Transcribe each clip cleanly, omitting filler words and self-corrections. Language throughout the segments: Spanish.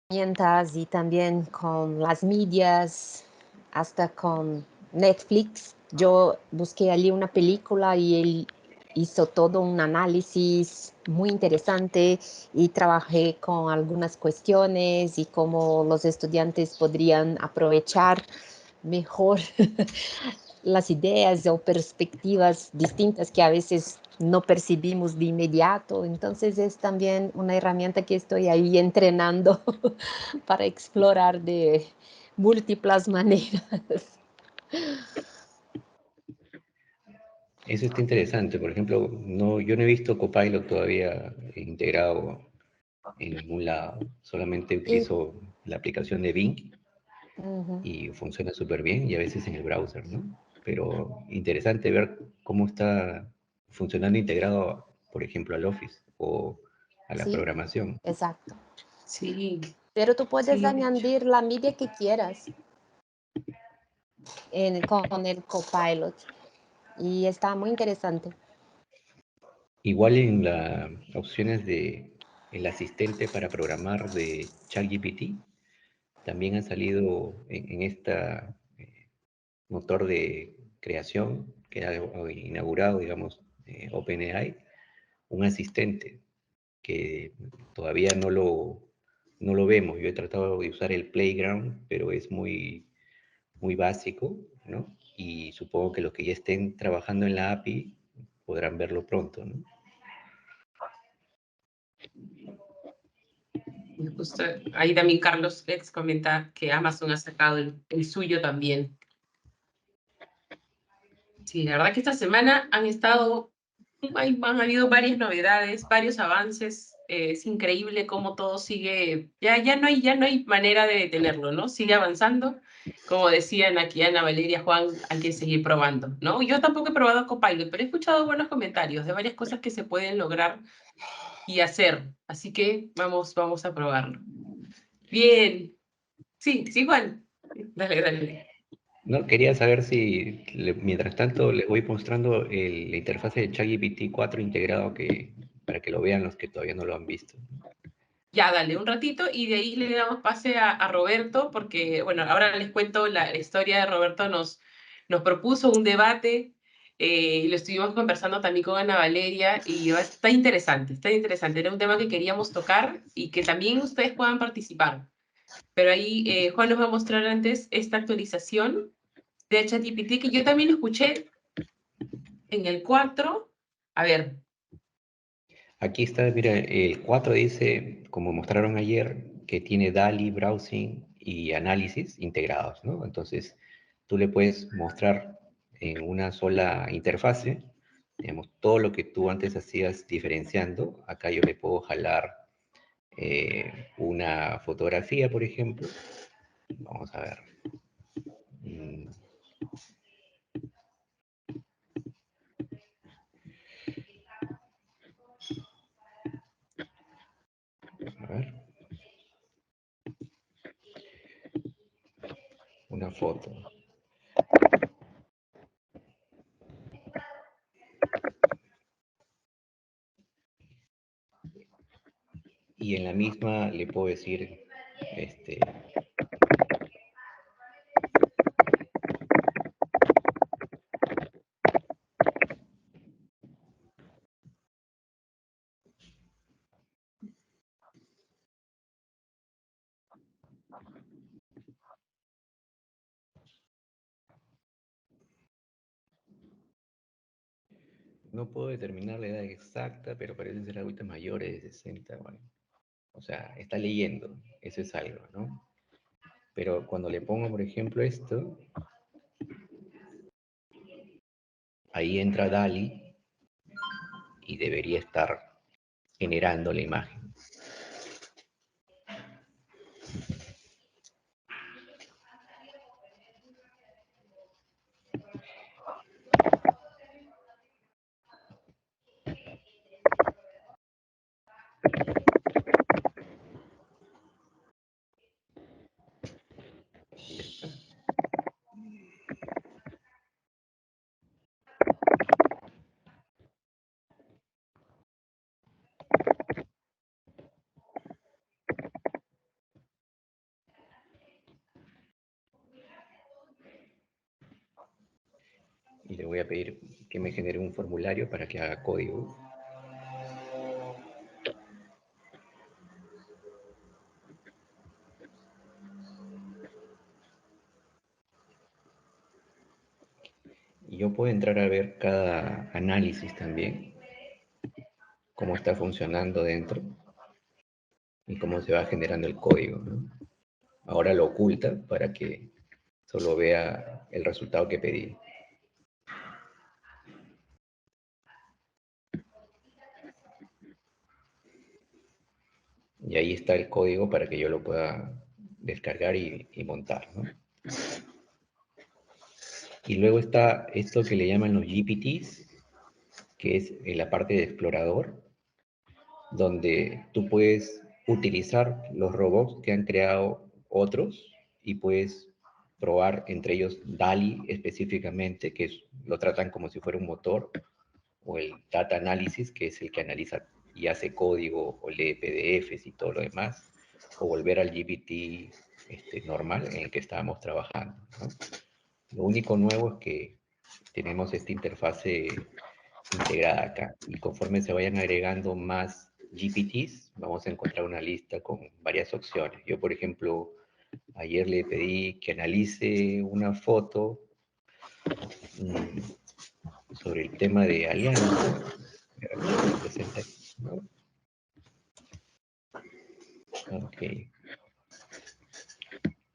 herramientas y también con las medias, hasta con Netflix. Yo busqué allí una película y él hizo todo un análisis muy interesante y trabajé con algunas cuestiones y cómo los estudiantes podrían aprovechar mejor las ideas o perspectivas distintas que a veces no percibimos de inmediato. Entonces es también una herramienta que estoy ahí entrenando para explorar de múltiples maneras. Eso está interesante. Por ejemplo, no, yo no he visto Copilot todavía integrado en ningún lado. Solamente Y, utilizo la aplicación de Bing ujú, y funciona súper bien y a veces en el browser, ¿no? Pero interesante ver cómo está funcionando integrado, por ejemplo, al Office o a la sí, programación. exacto. Sí, Pero tú puedes sí, de hecho. añadir la media que quieras con el Copilot y está muy interesante. Igual en las opciones de el asistente para programar de ChatGPT, también ha salido en esta motor de creación que ha inaugurado, digamos, OpenAI, un asistente que todavía no lo vemos. Yo he tratado de usar el Playground, pero es muy básico, ¿no? Y supongo que los que ya estén trabajando en la API podrán verlo pronto, ¿no? Y justo ahí también Carlos Lex comenta que Amazon ha sacado el suyo también. Sí, la verdad que esta semana han habido varias novedades, varios avances. Es increíble cómo todo sigue. Ya no hay manera de detenerlo, ¿no? Sigue avanzando. Como decían aquí Ana Valeria, Juan, hay que seguir probando, ¿no? Yo tampoco he probado Copilot, pero he escuchado buenos comentarios de varias cosas que se pueden lograr y hacer. Así que vamos a probarlo. Bien. Sí, sí, Juan. Dale, dale. No, quería saber si, mientras tanto, les voy mostrando la interfaz de ChatGPT 4 integrado para que lo vean los que todavía no lo han visto. Ya, dale un ratito y de ahí le damos pase a Roberto, porque, bueno, ahora les cuento la historia de Roberto. Nos propuso un debate y lo estuvimos conversando también con Ana Valeria y está interesante, está interesante. Era un tema que queríamos tocar y que también ustedes puedan participar. Pero ahí Juan nos va a mostrar antes esta actualización de ChatGPT que yo también escuché en el 4. A ver, Aquí está, mira, el 4 dice, como mostraron ayer, que tiene DALI, browsing y análisis integrados, ¿no? Entonces, tú le puedes mostrar en una sola interfase, digamos, todo lo que tú antes hacías diferenciando. Acá yo le puedo jalar una fotografía, por ejemplo. Vamos a ver. Mm, a ver, una foto. Y en la misma le puedo decir, este, no puedo determinar la edad exacta, pero parece ser adultos mayores de 60, bueno. O sea, está leyendo, eso es algo, ¿no? Pero cuando le pongo, por ejemplo, esto, ahí entra DALI y debería estar generando la imagen. Ahí está. a pedir que me genere un formulario para que haga código. Y yo puedo entrar a ver cada análisis también, cómo está funcionando dentro y cómo se va generando el código, ¿no? Ahora lo oculta para que solo vea el resultado que pedí. Y ahí está el código para que yo lo pueda descargar y montar, ¿no? Y luego está esto que le llaman los GPTs, que es la parte de explorador, donde tú puedes utilizar los robots que han creado otros y puedes probar entre ellos DALL-E específicamente, lo tratan como si fuera un motor, o el Data Analysis, que es el que analiza y hace código o lee PDFs y todo lo demás, o volver al GPT normal en el que estábamos trabajando, ¿no? Lo único nuevo es que tenemos esta interfase integrada acá, y conforme se vayan agregando más GPTs, vamos a encontrar una lista con varias opciones. Yo, por ejemplo, ayer le pedí que analice una foto sobre el tema de alianza. ¿No? Ok.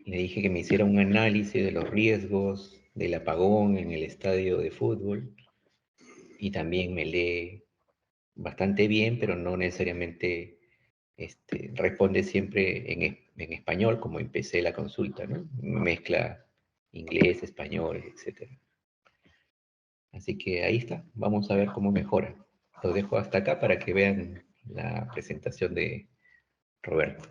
Le dije que me hiciera un análisis de los riesgos del apagón en el estadio de fútbol, y también me lee bastante bien, pero no necesariamente responde siempre en español, como empecé la consulta, ¿no? Mezcla inglés, español, etc. Así que ahí está, vamos a ver cómo mejora. Lo dejo hasta acá para que vean la presentación de Roberto.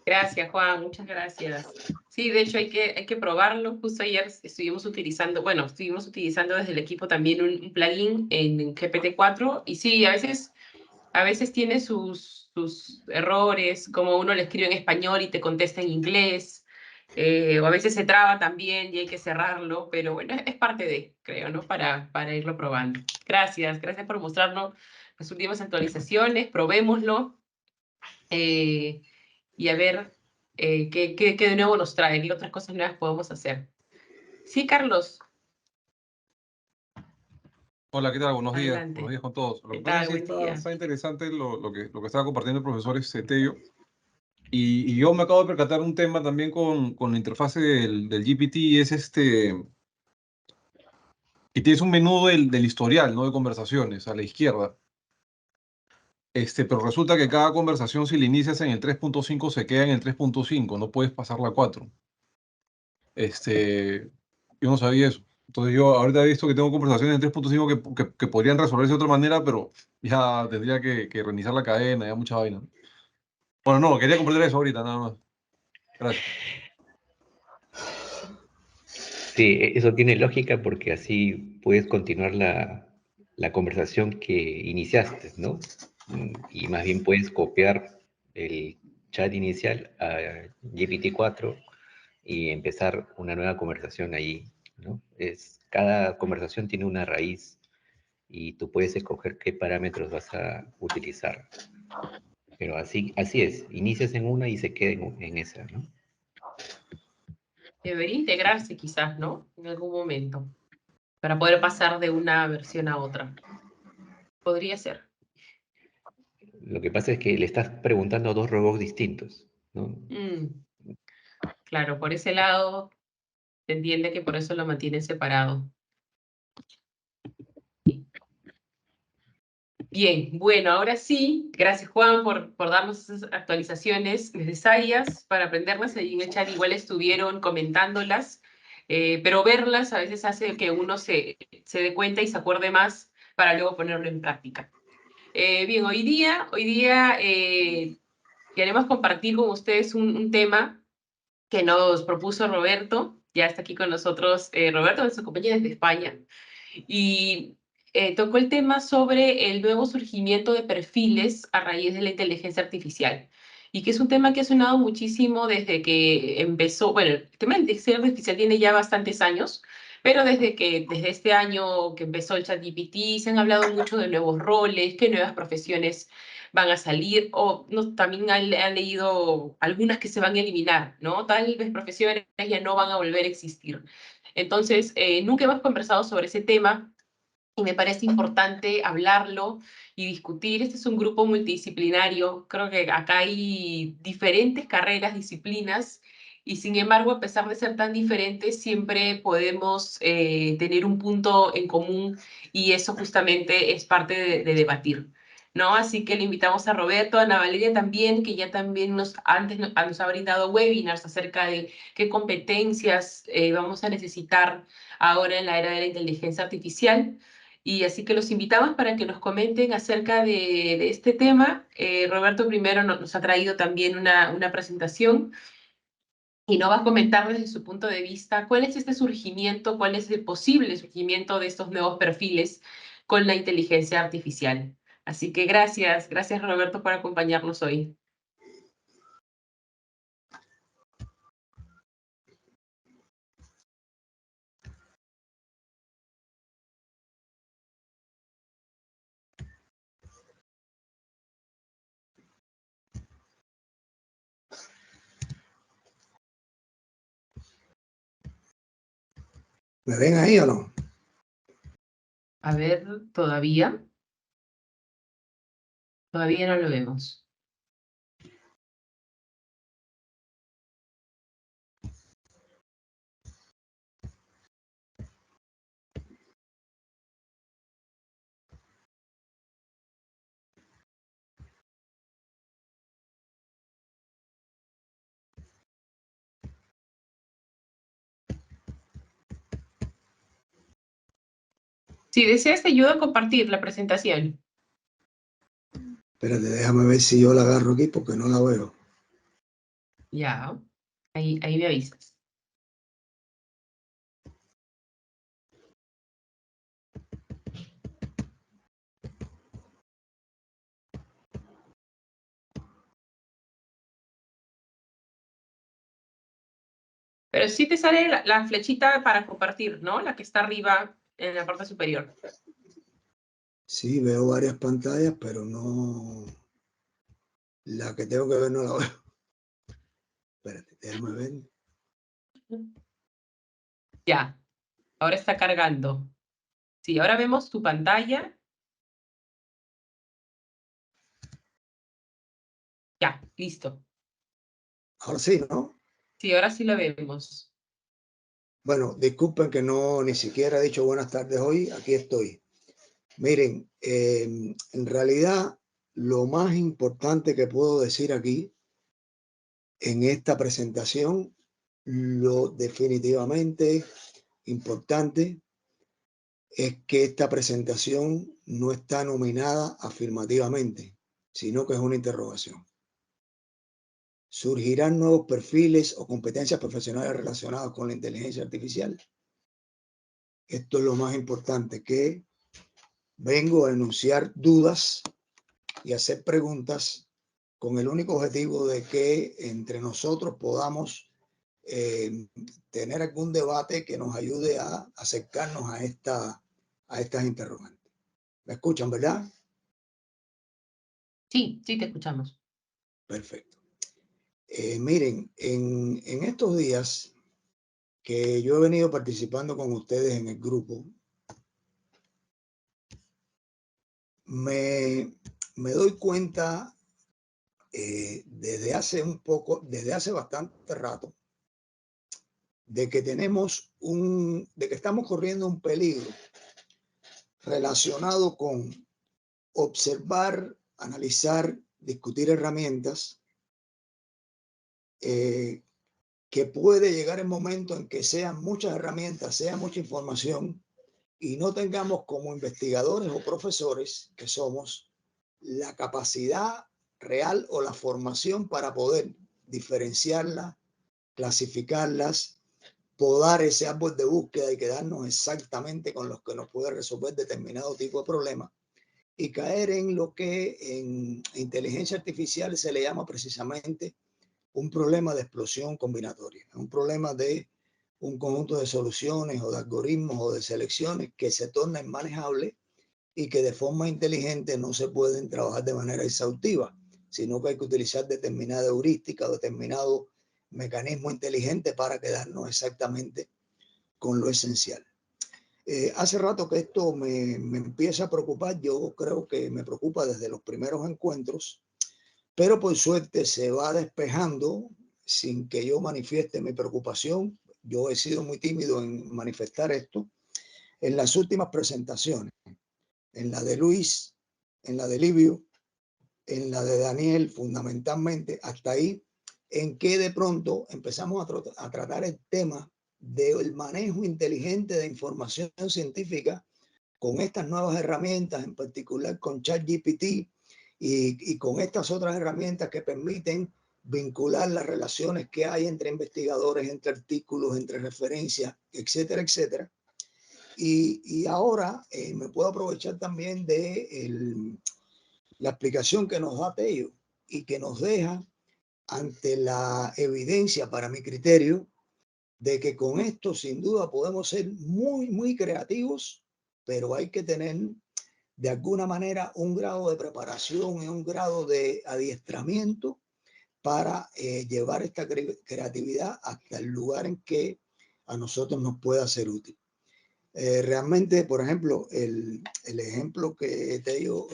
Gracias, Juan, muchas gracias. Sí, de hecho hay que probarlo. Justo ayer estuvimos utilizando desde el equipo también un plugin en GPT-4, y sí, a veces tiene sus errores, como uno le escribe en español y te contesta en inglés, o a veces se traba también y hay que cerrarlo, pero bueno, es parte de, creo, ¿no? Para irlo probando. Gracias por mostrarnos las últimas actualizaciones, probémoslo. Y a ver qué de nuevo nos trae, qué otras cosas nuevas podemos hacer. Sí, Carlos. Hola, ¿qué tal? Buenos días. Adelante. Buenos días con todos. Lo ¿Qué que pasa es tal? que Buen día. está interesante lo que estaba compartiendo el profesor Tello. Y yo me acabo de percatar un tema también con la interfase del GPT, y es que tienes un menú del historial, ¿no? De conversaciones a la izquierda. Pero resulta que cada conversación, si la inicias en el 3.5, se queda en el 3.5, no puedes pasarla a 4. Yo no sabía eso. Entonces yo ahorita he visto que tengo conversaciones en 3.5 que podrían resolverse de otra manera, pero ya tendría que reiniciar la cadena, ya mucha vaina. Bueno, no, quería comprender eso ahorita, nada más. Gracias. Sí, eso tiene lógica porque así puedes continuar la conversación que iniciaste, ¿no? Y más bien puedes copiar el chat inicial a GPT-4 y empezar una nueva conversación ahí, ¿no? Cada conversación tiene una raíz y tú puedes escoger qué parámetros vas a utilizar. Pero así es, inicias en una y se queda en esa, ¿no? Debería integrarse quizás, ¿no? En algún momento, para poder pasar de una versión a otra. Podría ser. Lo que pasa es que le estás preguntando a dos robots distintos, ¿no? Claro, por ese lado se entiende que por eso lo mantienen separado. Bien, bueno, ahora sí, gracias Juan por darnos esas actualizaciones necesarias para aprenderlas. Ahí en el chat igual estuvieron comentándolas, pero verlas a veces hace que uno se dé cuenta y se acuerde más para luego ponerlo en práctica. Bien, hoy día queremos compartir con ustedes un tema que nos propuso Roberto. Ya está aquí con nosotros Roberto, nuestro compañero desde España. Y tocó el tema sobre el nuevo surgimiento de perfiles a raíz de la inteligencia artificial, y que es un tema que ha sonado muchísimo desde que empezó. Bueno, el tema de la inteligencia artificial tiene ya bastantes años, Pero desde este año que empezó el ChatGPT se han hablado mucho de nuevos roles, qué nuevas profesiones van a salir, o no, también han leído algunas que se van a eliminar, ¿no? Tal vez profesiones ya no van a volver a existir. Entonces, nunca hemos conversado sobre ese tema y me parece importante hablarlo y discutir. Este es un grupo multidisciplinario, creo que acá hay diferentes carreras, disciplinas, y sin embargo, a pesar de ser tan diferentes, siempre podemos tener un punto en común y eso justamente es parte de debatir, ¿no? Así que le invitamos a Roberto, a Ana Valeria también, que ya también nos ha brindado webinars acerca de qué competencias vamos a necesitar ahora en la era de la inteligencia artificial. Y así que los invitamos para que nos comenten acerca de este tema. Roberto primero nos ha traído también una presentación y nos va a comentar desde su punto de vista cuál es este surgimiento, cuál es el posible surgimiento de estos nuevos perfiles con la inteligencia artificial. Así que gracias Roberto por acompañarnos hoy. ¿Me ven ahí o no? A ver, todavía no lo vemos. Si deseas, te ayudo a compartir la presentación. Espérate, déjame ver si yo la agarro aquí porque no la veo. Ya, ahí me avisas. Pero sí te sale la flechita para compartir, ¿no? La que está arriba en la parte superior. Sí, veo varias pantallas, pero no... La que tengo que ver no la veo. Espérate, déjame ver. Ya, ahora está cargando. Sí, ahora vemos tu pantalla. Ya, listo. Ahora sí, ¿no? Sí, ahora sí lo vemos. Bueno, disculpen que no ni siquiera he dicho buenas tardes hoy. Aquí estoy. Miren, en realidad lo más importante que puedo decir aquí en esta presentación, lo definitivamente importante es que esta presentación no está nominada afirmativamente, sino que es una interrogación. ¿Surgirán nuevos perfiles o competencias profesionales relacionadas con la inteligencia artificial? Esto es lo más importante, que vengo a enunciar dudas y hacer preguntas con el único objetivo de que entre nosotros podamos tener algún debate que nos ayude a acercarnos a estas interrogantes. ¿Me escuchan, verdad? Sí, sí, te escuchamos. Perfecto. Miren, en estos días que yo he venido participando con ustedes en el grupo, me doy cuenta desde hace bastante rato, de que de que estamos corriendo un peligro relacionado con observar, analizar, discutir herramientas que puede llegar el momento en que sean muchas herramientas, sea mucha información y no tengamos como investigadores o profesores que somos la capacidad real o la formación para poder diferenciarlas, clasificarlas, podar ese árbol de búsqueda y quedarnos exactamente con los que nos puede resolver determinado tipo de problema y caer en lo que en inteligencia artificial se le llama precisamente un problema de explosión combinatoria, un problema de un conjunto de soluciones o de algoritmos o de selecciones que se tornen manejables y que de forma inteligente no se pueden trabajar de manera exhaustiva, sino que hay que utilizar determinada heurística o determinado mecanismo inteligente para quedarnos exactamente con lo esencial. Hace rato que esto me empieza a preocupar. Yo creo que me preocupa desde los primeros encuentros, pero por suerte se va despejando sin que yo manifieste mi preocupación. Yo he sido muy tímido en manifestar esto en las últimas presentaciones, en la de Luis, en la de Livio, en la de Daniel, fundamentalmente, hasta ahí, en que de pronto empezamos a tratar el tema del manejo inteligente de información científica con estas nuevas herramientas, en particular con ChatGPT y con estas otras herramientas que permiten vincular las relaciones que hay entre investigadores, entre artículos, entre referencias, etcétera, etcétera. Y ahora me puedo aprovechar también de la explicación que nos da Tello y que nos deja ante la evidencia, para mi criterio, de que con esto sin duda podemos ser muy, muy creativos, pero hay que tener de alguna manera un grado de preparación y un grado de adiestramiento para llevar esta creatividad hasta el lugar en que a nosotros nos pueda ser útil. Realmente, por ejemplo, el ejemplo que Tello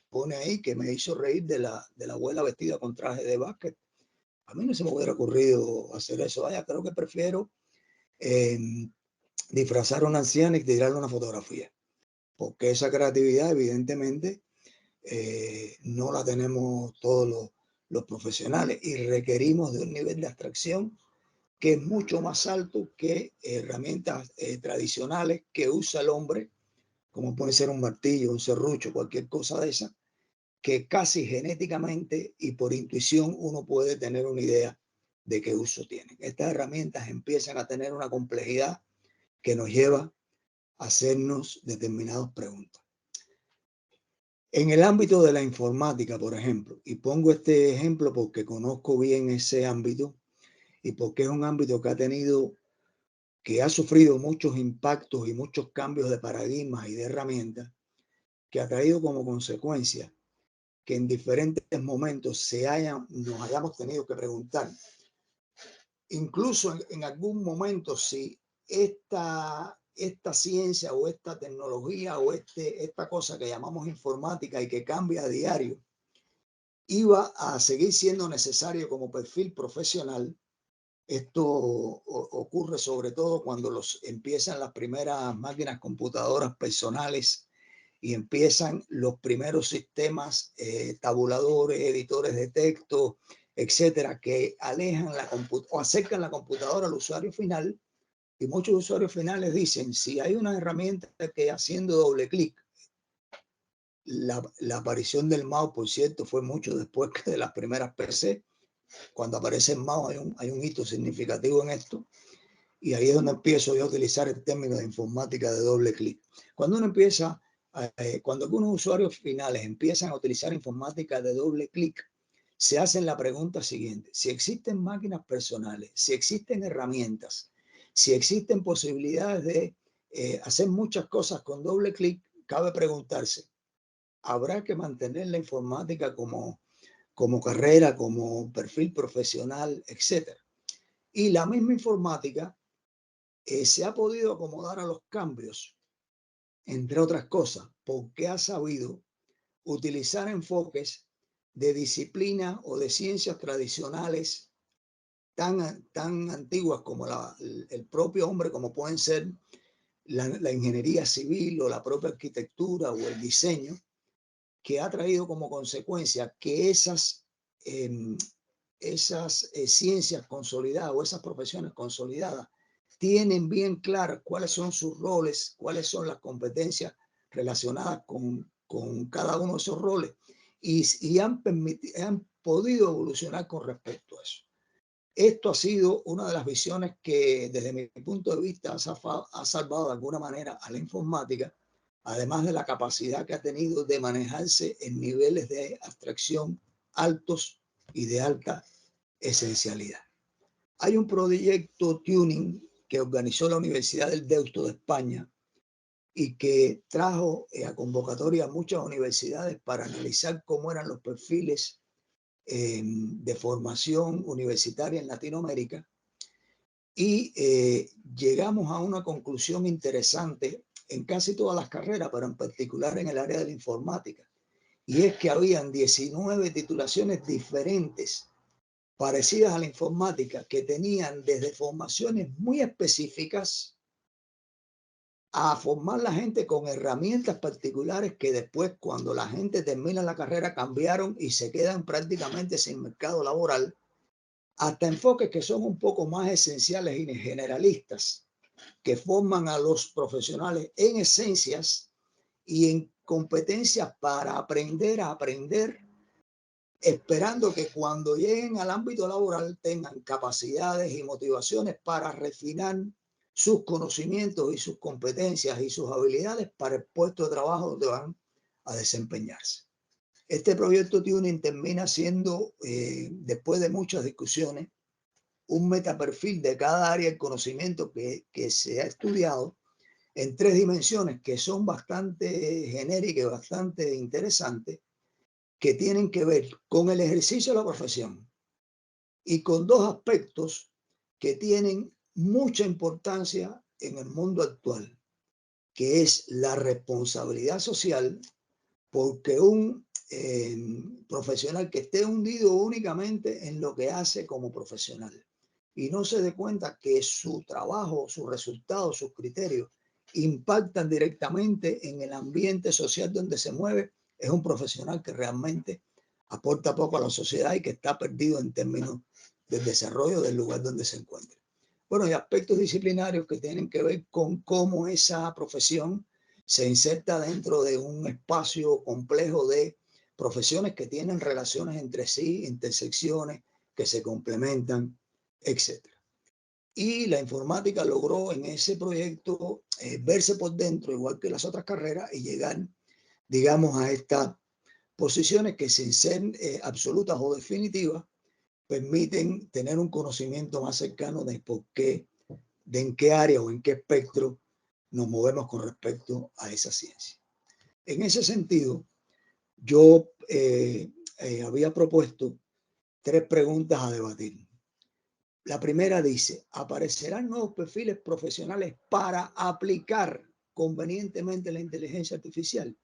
pone ahí, que me hizo reír de la abuela vestida con traje de básquet, a mí no se me hubiera ocurrido hacer eso. Vaya, creo que prefiero disfrazar a una anciana y tirarle una fotografía, porque esa creatividad evidentemente no la tenemos todos los profesionales y requerimos de un nivel de abstracción que es mucho más alto que herramientas tradicionales que usa el hombre, como puede ser un martillo, un serrucho, cualquier cosa de esa, que casi genéticamente y por intuición uno puede tener una idea de qué uso tienen. Estas herramientas empiezan a tener una complejidad que nos lleva a hacernos determinadas preguntas. En el ámbito de la informática, por ejemplo, y pongo este ejemplo porque conozco bien ese ámbito y porque es un ámbito que ha sufrido muchos impactos y muchos cambios de paradigmas y de herramientas, que ha traído como consecuencia que en diferentes momentos nos hayamos tenido que preguntar, incluso en algún momento, si esta ciencia o esta tecnología o esta cosa que llamamos informática y que cambia a diario, iba a seguir siendo necesario como perfil profesional. Esto ocurre sobre todo cuando empiezan las primeras máquinas computadoras personales y empiezan los primeros sistemas tabuladores, editores de texto, etcétera, que alejan o acercan la computadora al usuario final. Y muchos usuarios finales dicen, si hay una herramienta que haciendo doble clic, la aparición del mouse, por cierto, fue mucho después que de las primeras PC. Cuando aparece el mouse hay un hito significativo en esto. Y ahí es donde empiezo yo a utilizar el término de informática de doble clic. Cuando uno empieza, cuando algunos usuarios finales empiezan a utilizar informática de doble clic, se hacen la pregunta siguiente: si existen máquinas personales, si existen herramientas, si existen posibilidades de hacer muchas cosas con doble clic, cabe preguntarse, ¿habrá que mantener la informática como carrera, como perfil profesional, etcétera? Y la misma informática se ha podido acomodar a los cambios, entre otras cosas, porque ha sabido utilizar enfoques de disciplina o de ciencias tradicionales tan antiguas como el propio hombre, como pueden ser la ingeniería civil o la propia arquitectura o el diseño, que ha traído como consecuencia que esas ciencias consolidadas o esas profesiones consolidadas tienen bien claras cuáles son sus roles, cuáles son las competencias relacionadas con cada uno de esos roles y han podido evolucionar con respecto a eso. Esto ha sido una de las visiones que desde mi punto de vista ha salvado de alguna manera a la informática, además de la capacidad que ha tenido de manejarse en niveles de abstracción altos y de alta esencialidad. Hay un proyecto Turing que organizó la Universidad del Deusto de España y que trajo a convocatoria a muchas universidades para analizar cómo eran los perfiles de formación universitaria en Latinoamérica. Y llegamos a una conclusión interesante en casi todas las carreras, pero en particular en el área de la informática. Y es que habían 19 titulaciones diferentes parecidas a la informática que tenían desde formaciones muy específicas a formar la gente con herramientas particulares que después, cuando la gente termina la carrera, cambiaron y se quedan prácticamente sin mercado laboral, hasta enfoques que son un poco más esenciales y generalistas, que forman a los profesionales en esencias y en competencias para aprender a aprender, esperando que cuando lleguen al ámbito laboral tengan capacidades y motivaciones para refinar sus conocimientos y sus competencias y sus habilidades para el puesto de trabajo donde van a desempeñarse. Este proyecto Tuning termina siendo, después de muchas discusiones, un metaperfil de cada área de conocimiento que se ha estudiado en 3 dimensiones que son bastante genéricas y bastante interesantes, que tienen que ver con el ejercicio de la profesión y con 2 aspectos que tienen mucha importancia en el mundo actual, que es la responsabilidad social, porque un profesional que esté hundido únicamente en lo que hace como profesional y no se dé cuenta que su trabajo, sus resultados, sus criterios impactan directamente en el ambiente social donde se mueve, es un profesional que realmente aporta poco a la sociedad y que está perdido en términos del desarrollo del lugar donde se encuentra. Bueno, hay aspectos disciplinarios que tienen que ver con cómo esa profesión se inserta dentro de un espacio complejo de profesiones que tienen relaciones entre sí, intersecciones que se complementan, etc. Y la informática logró en ese proyecto verse por dentro, igual que las otras carreras, y llegar, digamos, a estas posiciones que, sin ser absolutas o definitivas, permiten tener un conocimiento más cercano de por qué, de en qué área o en qué espectro nos movemos con respecto a esa ciencia. En ese sentido, yo había propuesto 3 preguntas a debatir. La primera dice, ¿aparecerán nuevos perfiles profesionales para aplicar convenientemente la inteligencia artificial?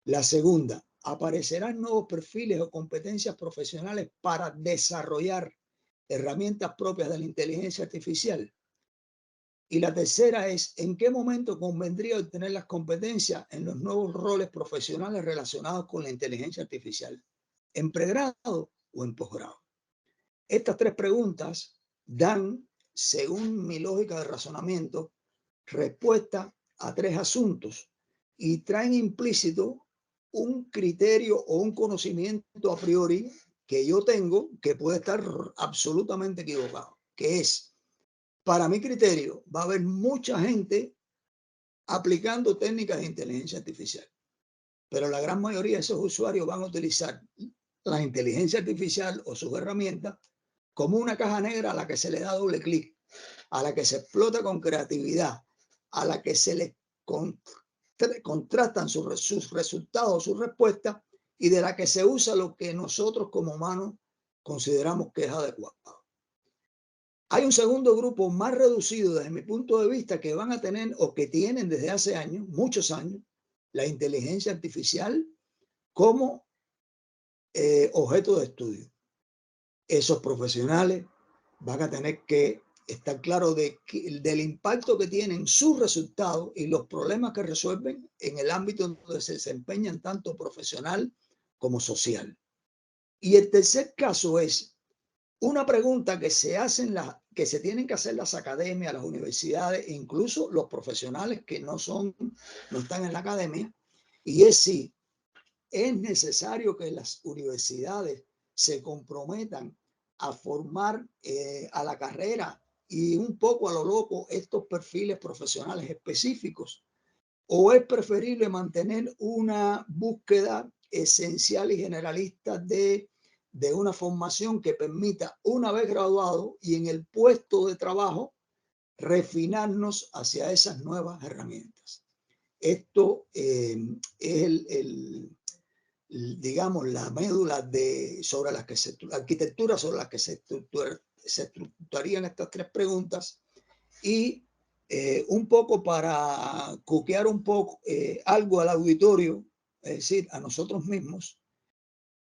La segunda, ¿aparecerán nuevos perfiles o competencias profesionales para desarrollar herramientas propias de la inteligencia artificial? Y la tercera es, ¿en qué momento convendría obtener las competencias en los nuevos roles profesionales relacionados con la inteligencia artificial? ¿En pregrado o en posgrado? Estas 3 preguntas dan, según mi lógica de razonamiento, respuesta a 3 asuntos y traen implícito un criterio o un conocimiento a priori que yo tengo que puede estar absolutamente equivocado, que es, para mi criterio, va a haber mucha gente aplicando técnicas de inteligencia artificial, pero la gran mayoría de esos usuarios van a utilizar la inteligencia artificial o sus herramientas como una caja negra a la que se le da doble clic, a la que se explota con creatividad, a la que se le contrastan sus resultados, sus respuestas, y de la que se usa lo que nosotros como humanos consideramos que es adecuado. Hay un segundo grupo más reducido desde mi punto de vista que van a tener o que tienen desde hace años, muchos años, la inteligencia artificial como objeto de estudio. Esos profesionales van a tener que estar claros del impacto que tienen sus resultados y los problemas que resuelven en el ámbito donde se desempeñan tanto profesional como social. Y el tercer caso es una pregunta que que se tienen que hacer las academias, las universidades, e incluso los profesionales que no están en la academia, y es si es necesario que las universidades se comprometan a formar a la carrera y un poco a lo loco estos perfiles profesionales específicos, o es preferible mantener una búsqueda esencial y generalista de una formación que permita, una vez graduado y en el puesto de trabajo, refinarnos hacia esas nuevas herramientas. Esto es digamos, la médula sobre las que la arquitectura sobre la que se estructurarían estas tres preguntas, y un poco para coquear un poco algo al auditorio, es decir, a nosotros mismos,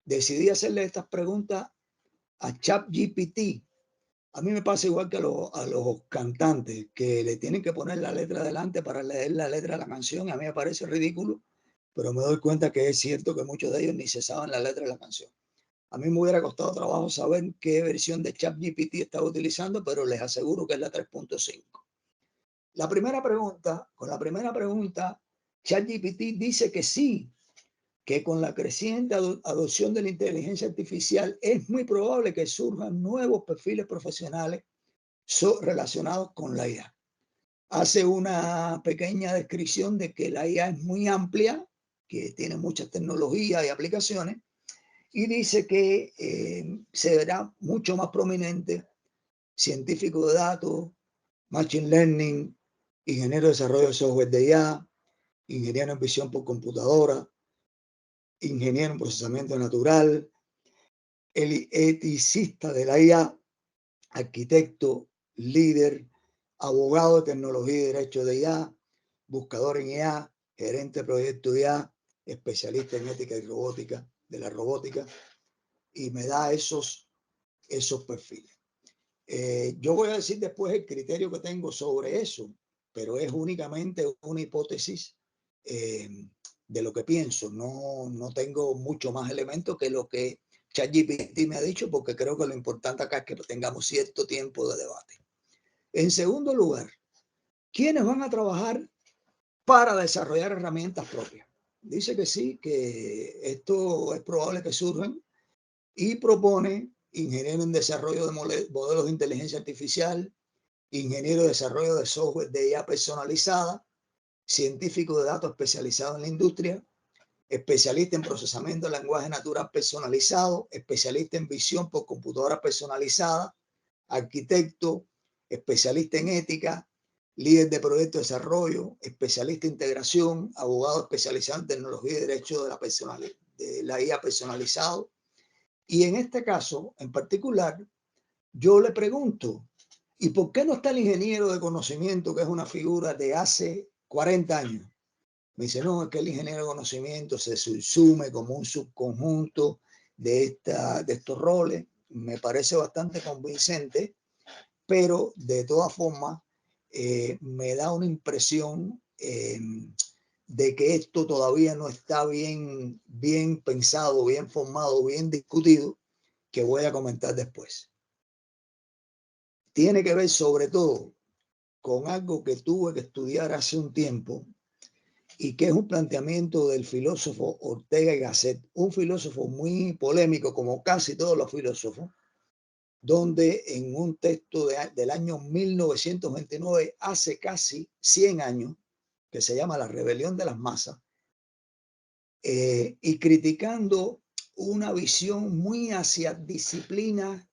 decidí hacerle estas preguntas a ChatGPT. A mí me pasa igual que a los cantantes, que le tienen que poner la letra delante para leer la letra de la canción. A mí me parece ridículo, pero me doy cuenta que es cierto que muchos de ellos ni se saben la letra de la canción. A mí me hubiera costado trabajo saber qué versión de ChatGPT estaba utilizando, pero les aseguro que es la 3.5. Con la primera pregunta, ChatGPT dice que sí, que con la creciente adopción de la inteligencia artificial es muy probable que surjan nuevos perfiles profesionales relacionados con la IA. Hace una pequeña descripción de que la IA es muy amplia, que tiene muchas tecnologías y aplicaciones, y dice que se verá mucho más prominente científico de datos, machine learning, ingeniero de desarrollo de software de IA, ingeniero en visión por computadora, ingeniero en procesamiento natural, el eticista de la IA, arquitecto, líder, abogado de tecnología y derecho de IA, buscador en IA, gerente de proyecto de IA, especialista en ética y robótica, de la robótica, y me da esos perfiles. Yo voy a decir después el criterio que tengo sobre eso, pero es únicamente una hipótesis de lo que pienso. No tengo mucho más elementos que lo que ChatGPT me ha dicho, porque creo que lo importante acá es que tengamos cierto tiempo de debate. En segundo lugar, ¿quiénes van a trabajar para desarrollar herramientas propias? Dice que sí, que esto es probable que surjan, y propone ingeniero en desarrollo de modelos de inteligencia artificial, ingeniero de desarrollo de software de IA personalizada, científico de datos especializado en la industria, especialista en procesamiento de lenguaje natural personalizado, especialista en visión por computadora personalizada, arquitecto, especialista en ética, líder de proyecto de desarrollo, especialista en integración, abogado especializado en tecnología y derecho de la IA personalizado. Y en este caso, en particular, yo le pregunto, ¿y por qué no está el ingeniero de conocimiento, que es una figura de hace 40 años? Me dice, no, es que el ingeniero de conocimiento se subsume como un subconjunto de estos roles. Me parece bastante convincente, pero de todas formas me da una impresión de que esto todavía no está bien pensado, bien formado, bien discutido, que voy a comentar después. Tiene que ver sobre todo con algo que tuve que estudiar hace un tiempo, y que es un planteamiento del filósofo Ortega y Gasset, un filósofo muy polémico, como casi todos los filósofos, donde en un texto del año 1929, hace casi 100 años, que se llama La rebelión de las masas, y criticando una visión muy hacia disciplinas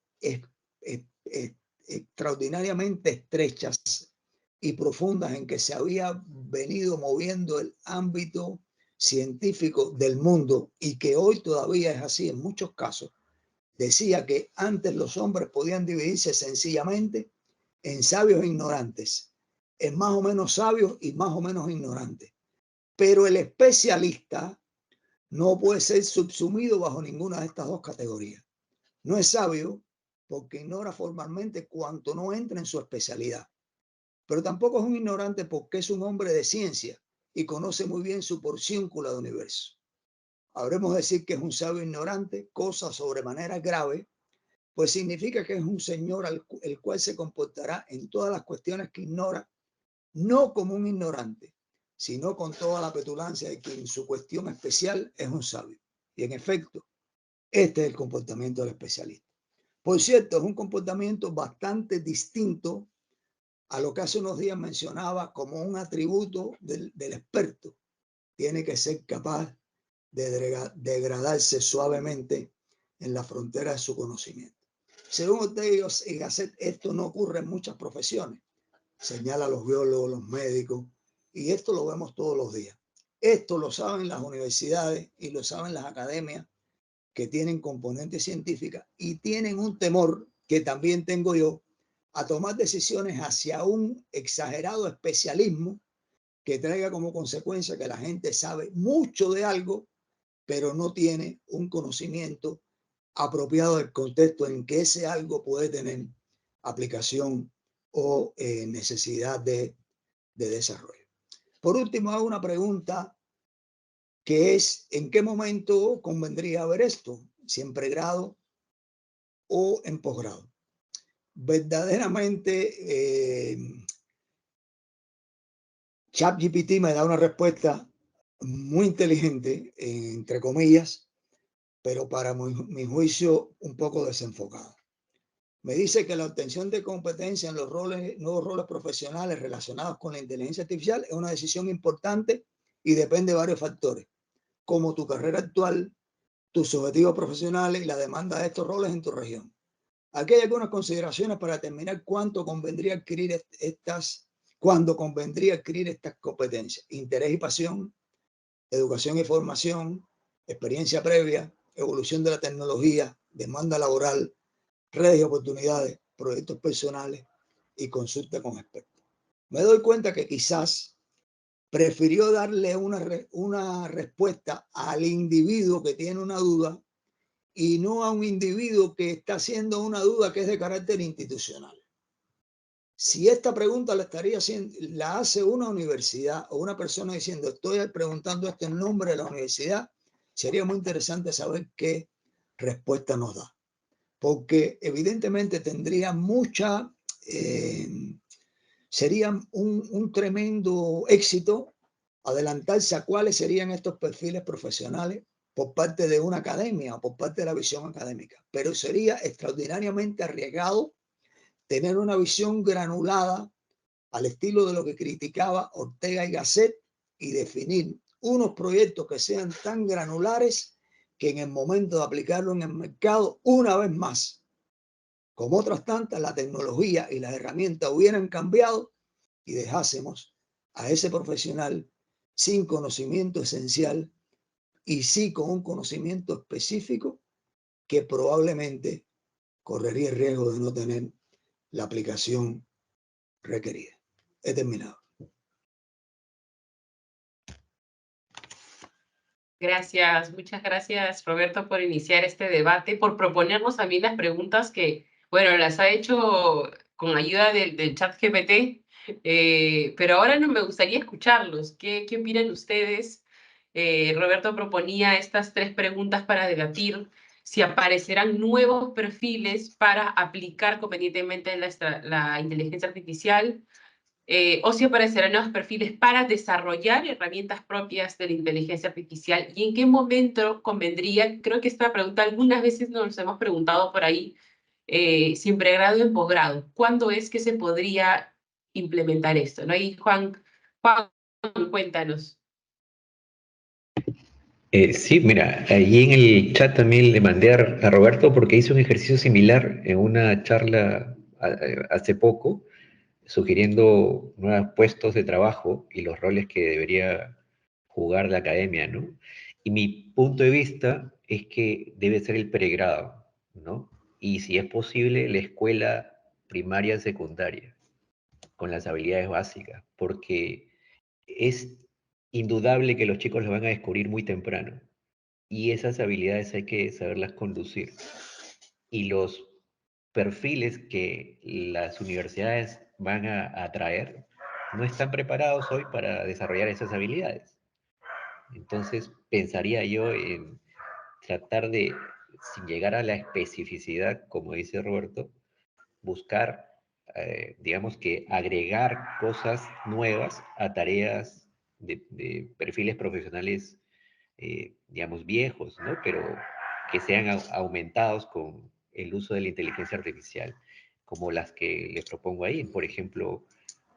extraordinariamente estrechas y profundas, en que se había venido moviendo el ámbito científico del mundo, y que hoy todavía es así en muchos casos. Decía que antes los hombres podían dividirse sencillamente en sabios e ignorantes, en más o menos sabios y más o menos ignorantes, pero el especialista no puede ser subsumido bajo ninguna de estas dos categorías. No es sabio porque ignora formalmente cuanto no entra en su especialidad, pero tampoco es un ignorante porque es un hombre de ciencia y conoce muy bien su porcióncula de universo. Habremos de decir que es un sabio ignorante, cosa sobremanera grave, pues significa que es un señor el cual se comportará en todas las cuestiones que ignora, no como un ignorante, sino con toda la petulancia de quien su cuestión especial es un sabio. Y en efecto, este es el comportamiento del especialista. Por cierto, es un comportamiento bastante distinto a lo que hace unos días mencionaba como un atributo del experto. Tiene que ser capaz de degradarse suavemente en la frontera de su conocimiento. Según Ortega y Gasset, esto no ocurre en muchas profesiones. señala a los biólogos, los médicos, y esto lo vemos todos los días. Esto lo saben las universidades y lo saben las academias que tienen componentes científicas y tienen un temor que también tengo yo a tomar decisiones hacia un exagerado especialismo que traiga como consecuencia que la gente sabe mucho de algo, pero no tiene un conocimiento apropiado del contexto en que ese algo puede tener aplicación o necesidad de desarrollo. Por último, hago una pregunta que es, ¿en qué momento convendría ver esto? ¿Si en pregrado o en posgrado? Verdaderamente, ChatGPT me da una respuesta muy inteligente, entre comillas, pero para mi juicio un poco desenfocada. Me dice que la obtención de competencia en los nuevos roles profesionales relacionados con la inteligencia artificial es una decisión importante y depende de varios factores, como tu carrera actual, tus objetivos profesionales y la demanda de estos roles en tu región. Aquí hay algunas consideraciones para determinar cuándo convendría adquirir estas competencias: interés y pasión, educación y formación, experiencia previa, evolución de la tecnología, demanda laboral, redes y oportunidades, proyectos personales y consulta con expertos. Me doy cuenta que quizás prefirió darle una respuesta al individuo que tiene una duda y no a un individuo que está haciendo una duda que es de carácter institucional. Si esta pregunta la hace una universidad o una persona diciendo estoy preguntando esto en nombre de la universidad, sería muy interesante saber qué respuesta nos da. Porque evidentemente tendría sería un tremendo éxito adelantarse a cuáles serían estos perfiles profesionales por parte de una academia o por parte de la visión académica. Pero sería extraordinariamente arriesgado tener una visión granulada al estilo de lo que criticaba Ortega y Gasset y definir unos proyectos que sean tan granulares que en el momento de aplicarlo en el mercado, una vez más, como otras tantas, la tecnología y las herramientas hubieran cambiado y dejásemos a ese profesional sin conocimiento esencial y sí con un conocimiento específico que probablemente correría el riesgo de no tener la aplicación requerida. He terminado. Gracias, muchas gracias, Roberto, por iniciar este debate, por proponernos a mí las preguntas que, bueno, las ha hecho con ayuda del chat GPT, pero ahora no me gustaría escucharlos. ¿Qué opinan ustedes? Roberto proponía estas 3 preguntas para debatir si aparecerán nuevos perfiles para aplicar convenientemente la inteligencia artificial, o si aparecerán nuevos perfiles para desarrollar herramientas propias de la inteligencia artificial y en qué momento convendría. Creo que esta pregunta algunas veces nos hemos preguntado por ahí, si en pregrado o en posgrado, ¿cuándo es que se podría implementar esto? ¿No? Y Juan, cuéntanos. Sí, mira, ahí en el chat también le mandé a Roberto porque hizo un ejercicio similar en una charla hace poco, sugiriendo nuevos puestos de trabajo y los roles que debería jugar la academia, ¿no? Y mi punto de vista es que debe ser el pregrado, ¿no? Y si es posible, la escuela primaria, secundaria, con las habilidades básicas, porque es indudable que los chicos lo van a descubrir muy temprano y esas habilidades hay que saberlas conducir. Y los perfiles que las universidades van a atraer no están preparados hoy para desarrollar esas habilidades. Entonces, pensaría yo en tratar de, sin llegar a la especificidad, como dice Roberto, buscar, digamos que agregar cosas nuevas a tareas de perfiles profesionales, digamos, viejos, ¿no? Pero que sean aumentados con el uso de la inteligencia artificial, como las que les propongo ahí. Por ejemplo,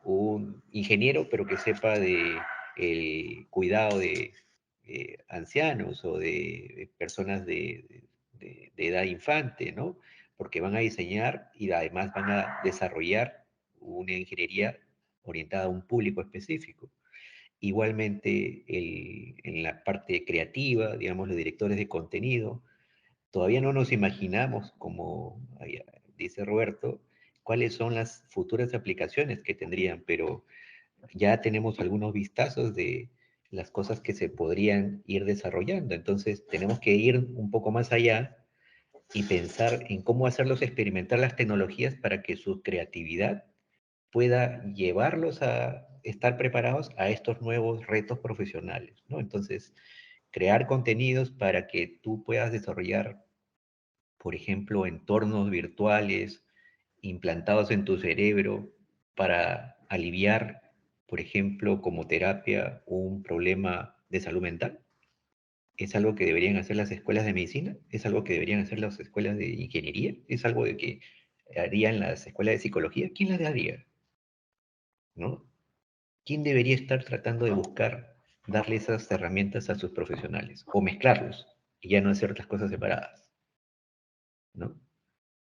un ingeniero, pero que sepa de el cuidado de ancianos o de personas de edad infante, ¿no? Porque van a diseñar y además van a desarrollar una ingeniería orientada a un público específico. Igualmente, en la parte creativa, digamos, los directores de contenido, todavía no nos imaginamos, como dice Roberto, cuáles son las futuras aplicaciones que tendrían, pero ya tenemos algunos vistazos de las cosas que se podrían ir desarrollando. Entonces, tenemos que ir un poco más allá y pensar en cómo hacerlos experimentar las tecnologías para que su creatividad pueda llevarlos a estar preparados a estos nuevos retos profesionales, ¿no? Entonces, crear contenidos para que tú puedas desarrollar, por ejemplo, entornos virtuales implantados en tu cerebro para aliviar, por ejemplo, como terapia, un problema de salud mental. Es algo que deberían hacer las escuelas de medicina, es algo que deberían hacer las escuelas de ingeniería, es algo de que harían las escuelas de psicología. ¿Quién las haría? ¿No? ¿Quién debería estar tratando de buscar darle esas herramientas a sus profesionales? O mezclarlos y ya no hacer las cosas separadas, ¿no?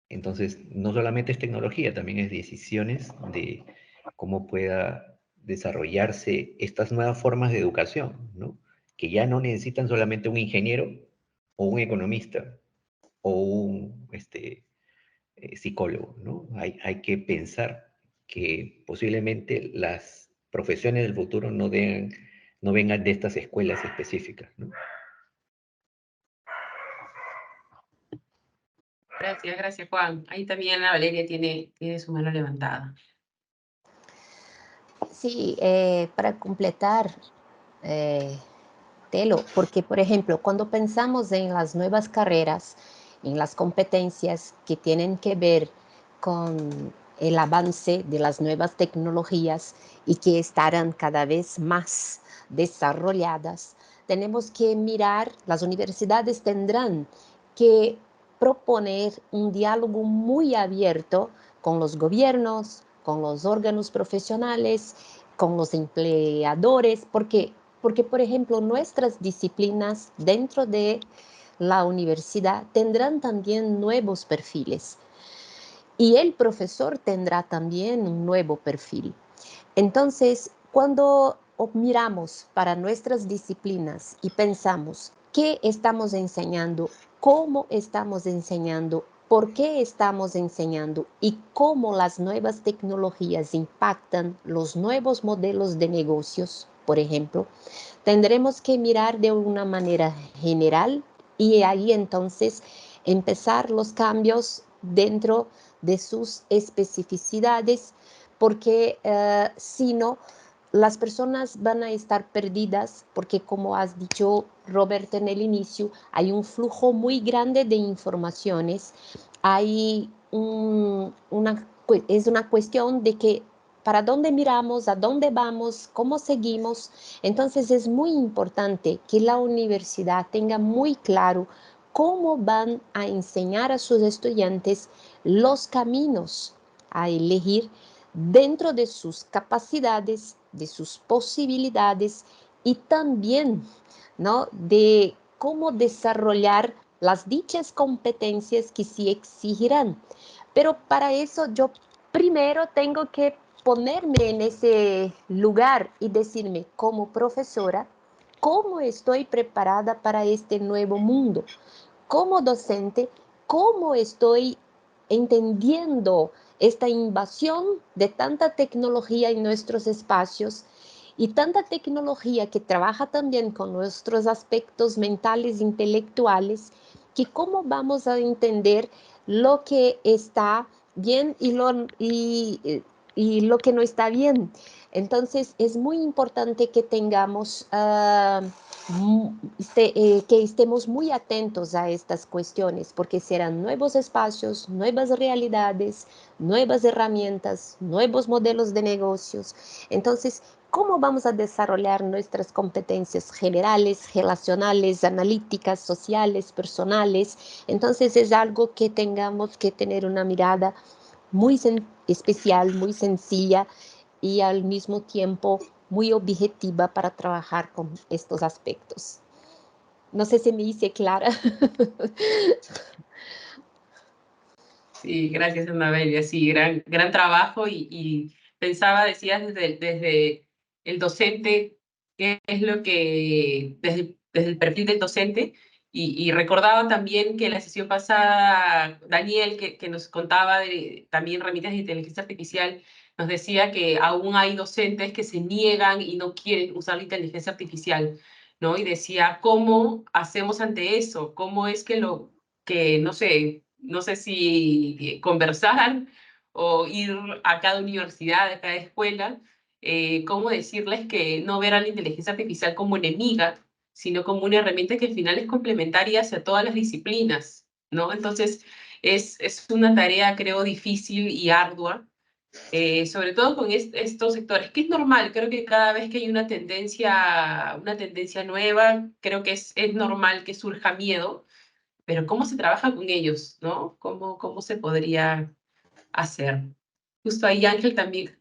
Entonces, no solamente es tecnología, también es decisiones de cómo pueda desarrollarse estas nuevas formas de educación, ¿no? Que ya no necesitan solamente un ingeniero o un economista o un psicólogo, ¿no? Hay que pensar que posiblemente las profesiones del futuro no vengan de estas escuelas específicas, ¿no? Gracias, Juan. Ahí también Ana Valeria tiene su mano levantada. Sí, para completar, Telo, porque por ejemplo, cuando pensamos en las nuevas carreras, en las competencias que tienen que ver con el avance de las nuevas tecnologías y que estarán cada vez más desarrolladas, tenemos que mirar, las universidades tendrán que proponer un diálogo muy abierto con los gobiernos, con los órganos profesionales, con los empleadores, porque, por ejemplo, nuestras disciplinas dentro de la universidad tendrán también nuevos perfiles y el profesor tendrá también un nuevo perfil. Entonces, cuando miramos para nuestras disciplinas y pensamos qué estamos enseñando, cómo estamos enseñando, por qué estamos enseñando y cómo las nuevas tecnologías impactan los nuevos modelos de negocios, por ejemplo, tendremos que mirar de una manera general y ahí entonces empezar los cambios dentro de sus especificidades, porque si no, las personas van a estar perdidas, porque como has dicho, Roberto, en el inicio, hay un flujo muy grande de informaciones, hay es una cuestión de que para dónde miramos, a dónde vamos, cómo seguimos. Entonces es muy importante que la universidad tenga muy claro cómo van a enseñar a sus estudiantes los caminos a elegir dentro de sus capacidades, de sus posibilidades y también, ¿no?, de cómo desarrollar las dichas competencias que sí exigirán. Pero para eso yo primero tengo que ponerme en ese lugar y decirme como profesora, ¿cómo estoy preparada para este nuevo mundo? Como docente, ¿cómo estoy entendiendo esta invasión de tanta tecnología en nuestros espacios y tanta tecnología que trabaja también con nuestros aspectos mentales e intelectuales, que cómo vamos a entender lo que está bien y lo que no está bien? Entonces es muy importante que tengamos que estemos muy atentos a estas cuestiones, porque serán nuevos espacios, nuevas realidades, nuevas herramientas, nuevos modelos de negocios. Entonces, ¿cómo vamos a desarrollar nuestras competencias generales, relacionales, analíticas, sociales, personales? Entonces, es algo que tengamos que tener una mirada muy especial, muy sencilla y al mismo tiempo muy objetiva para trabajar con estos aspectos. No sé si me hice clara. Sí, gracias, Ana Belia. Sí, gran trabajo y pensaba, decías, desde el docente, qué es lo que, desde el perfil del docente, y recordaba también que en la sesión pasada, Daniel, que nos contaba de también herramientas de inteligencia artificial, nos decía que aún hay docentes que se niegan y no quieren usar la inteligencia artificial, ¿no? Y decía, ¿cómo hacemos ante eso? ¿Cómo es que no sé si conversar o ir a cada universidad, a cada escuela, cómo decirles que no ver a la inteligencia artificial como enemiga, sino como una herramienta que al final es complementaria hacia todas las disciplinas, ¿no? Entonces, es una tarea, creo, difícil y ardua, sobre todo con estos sectores, que es normal, creo que cada vez que hay una tendencia nueva, creo que es normal que surja miedo, pero ¿cómo se trabaja con ellos, no? ¿Cómo se podría hacer? Justo ahí Ángel también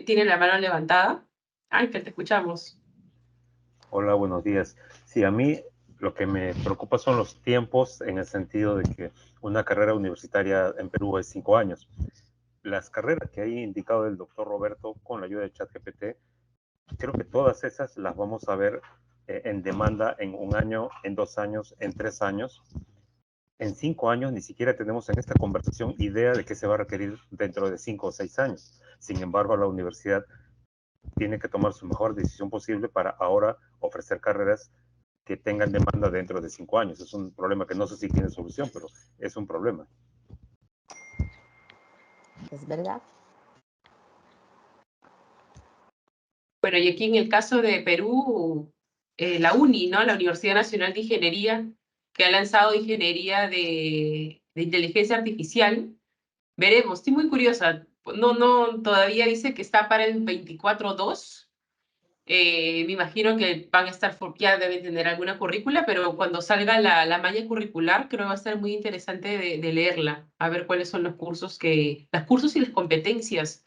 tiene la mano levantada. Ángel, te escuchamos. Hola, buenos días. Sí, a mí lo que me preocupa son los tiempos en el sentido de que una carrera universitaria en Perú es 5 años. Las carreras que ha indicado el doctor Roberto con la ayuda de ChatGPT, creo que todas esas las vamos a ver en demanda en 1 año, en 2 años, en 3 años. En 5 años ni siquiera tenemos en esta conversación idea de qué se va a requerir dentro de 5 o 6 años. Sin embargo, la universidad tiene que tomar su mejor decisión posible para ahora ofrecer carreras que tengan demanda dentro de 5 años. Es un problema que no sé si tiene solución, pero es un problema. Es verdad. Bueno, y aquí en el caso de Perú, la UNI, ¿no? La Universidad Nacional de Ingeniería, que ha lanzado ingeniería de inteligencia artificial. Veremos, estoy muy curiosa. Todavía dice que está para el 24/2. Me imagino que van a estar, ya deben tener alguna currícula, pero cuando salga la malla curricular, creo que va a ser muy interesante de leerla, a ver cuáles son los cursos y las competencias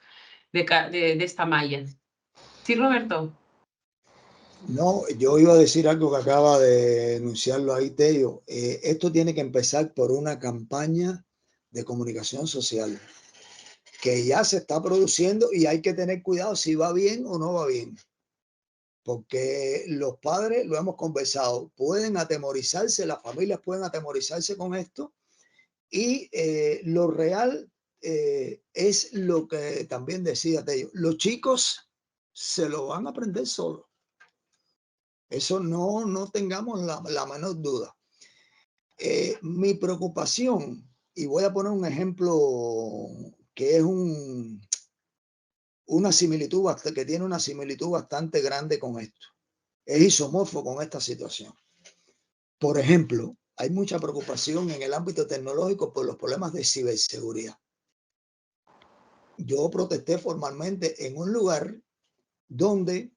de esta malla. Sí, Roberto. No, yo iba a decir algo que acaba de enunciarlo ahí, Tello. Esto tiene que empezar por una campaña de comunicación social que ya se está produciendo y hay que tener cuidado si va bien o no va bien. Porque los padres, lo hemos conversado, pueden atemorizarse, las familias pueden atemorizarse con esto y lo real es lo que también decía Tello. Los chicos se lo van a aprender solos. Eso no tengamos la menor duda. Mi preocupación, y voy a poner un ejemplo que es una similitud, que tiene una similitud bastante grande con esto. Es isomorfo con esta situación. Por ejemplo, hay mucha preocupación en el ámbito tecnológico por los problemas de ciberseguridad. Yo protesté formalmente en un lugar donde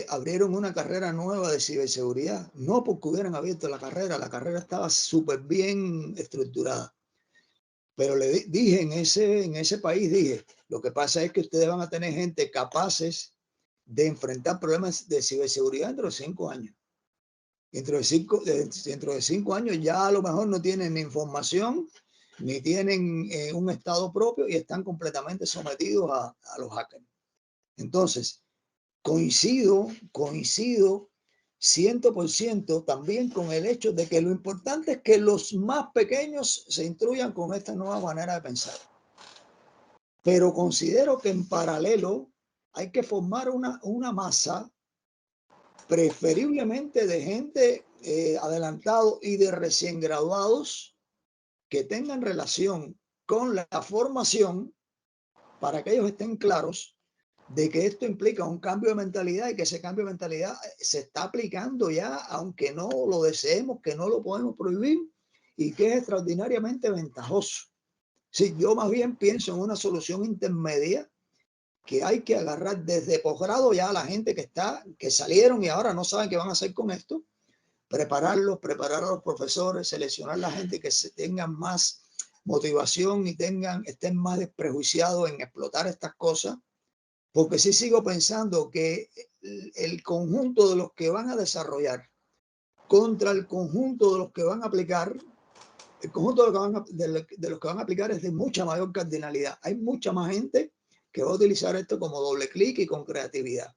abrieron una carrera nueva de ciberseguridad, no porque hubieran abierto la carrera estaba súper bien estructurada. Pero le dije en ese país, dije, lo que pasa es que ustedes van a tener gente capaces de enfrentar problemas de ciberseguridad dentro de 5 años. Dentro de 5 años ya a lo mejor no tienen ni información, ni tienen un estado propio y están completamente sometidos a los hackers. Entonces, coincido 100% también con el hecho de que lo importante es que los más pequeños se instruyan con esta nueva manera de pensar. Pero considero que en paralelo hay que formar una masa, preferiblemente de gente adelantado y de recién graduados que tengan relación con la formación para que ellos estén claros de que esto implica un cambio de mentalidad y que ese cambio de mentalidad se está aplicando ya, aunque no lo deseemos, que no lo podemos prohibir y que es extraordinariamente ventajoso. Sí, yo más bien pienso en una solución intermedia que hay que agarrar desde posgrado ya a la gente que salieron y ahora no saben qué van a hacer con esto, preparar a los profesores, seleccionar la gente que tengan más motivación y estén más desprejuiciados en explotar estas cosas. Porque sí sigo pensando que el conjunto de los que van a desarrollar contra el conjunto de los que van a aplicar, el conjunto de los que van a aplicar es de mucha mayor cardinalidad. Hay mucha más gente que va a utilizar esto como doble clic y con creatividad.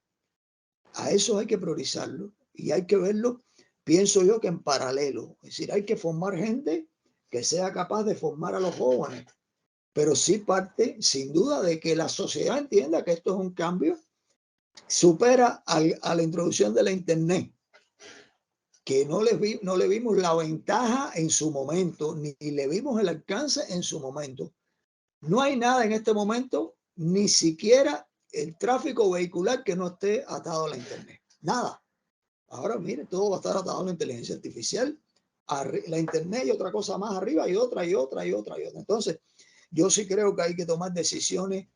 A eso hay que priorizarlo y hay que verlo, pienso yo, que en paralelo. Es decir, hay que formar gente que sea capaz de formar a los jóvenes, pero sí parte, sin duda, de que la sociedad entienda que esto es un cambio, supera a la introducción de la Internet, que no le vimos la ventaja en su momento, ni le vimos el alcance en su momento. No hay nada en este momento, ni siquiera el tráfico vehicular, que no esté atado a la Internet. Nada. Ahora, mire, todo va a estar atado a la inteligencia artificial, la Internet y otra cosa más arriba, y otra, y otra, y otra, y otra. Entonces, yo sí creo que hay que tomar decisiones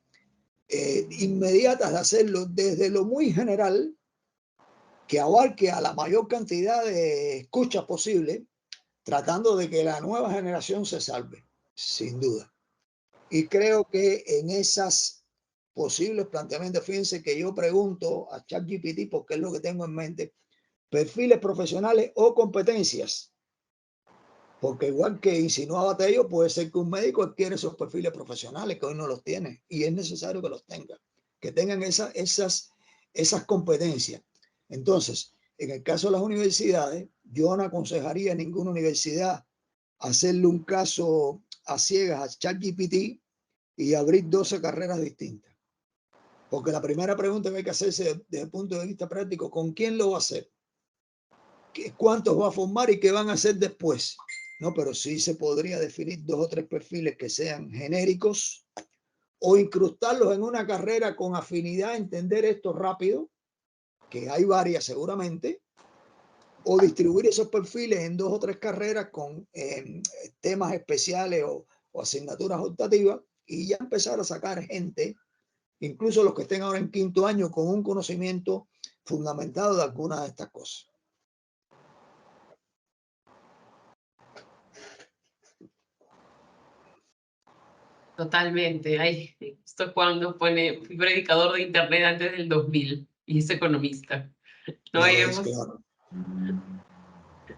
inmediatas de hacerlo desde lo muy general, que abarque a la mayor cantidad de escuchas posible, tratando de que la nueva generación se salve, sin duda. Y creo que en esas posibles planteamientos, fíjense que yo pregunto a ChatGPT, porque es lo que tengo en mente, perfiles profesionales o competencias. Porque igual que insinuaba Tello, puede ser que un médico adquiere esos perfiles profesionales que hoy no los tiene, y es necesario que los tenga, que tengan esas competencias. Entonces, en el caso de las universidades, yo no aconsejaría a ninguna universidad hacerle un caso a ciegas a ChatGPT y abrir 12 carreras distintas. Porque la primera pregunta que hay que hacerse desde el punto de vista práctico, ¿con quién lo va a hacer? ¿Cuántos va a formar y qué van a hacer después? No, pero sí se podría definir 2 o 3 perfiles que sean genéricos, o incrustarlos en una carrera con afinidad a entender esto rápido, que hay varias seguramente, o distribuir esos perfiles en 2 o 3 carreras con temas especiales o asignaturas optativas, y ya empezar a sacar gente, incluso los que estén ahora en 5º año, con un conocimiento fundamentado de algunas de estas cosas. Totalmente. Ay, esto cuando fui predicador de internet antes del 2000 y es economista. ¿No? Claro.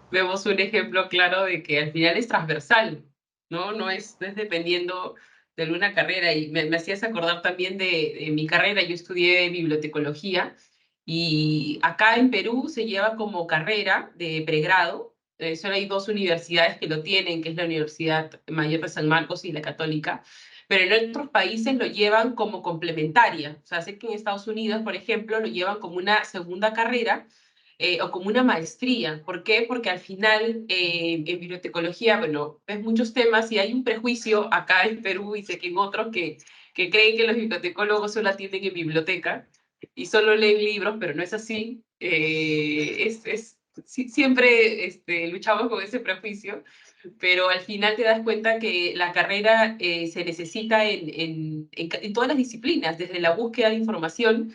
Vemos un ejemplo claro de que al final es transversal, ¿no? No es dependiendo de alguna carrera. Y me hacías acordar también de mi carrera. Yo estudié bibliotecología y acá en Perú se lleva como carrera de pregrado. Solo hay 2 universidades que lo tienen, que es la Universidad Mayor de San Marcos y la Católica, pero en otros países lo llevan como complementaria. O sea, sé que en Estados Unidos, por ejemplo, lo llevan como una segunda carrera o como una maestría. ¿Por qué? Porque al final en bibliotecología, bueno, ves muchos temas y hay un prejuicio acá en Perú y sé que en otros que creen que los bibliotecólogos solo atienden en biblioteca y solo leen libros, pero no es así. Siempre luchamos con ese prejuicio, pero al final te das cuenta que la carrera se necesita en todas las disciplinas, desde la búsqueda de información,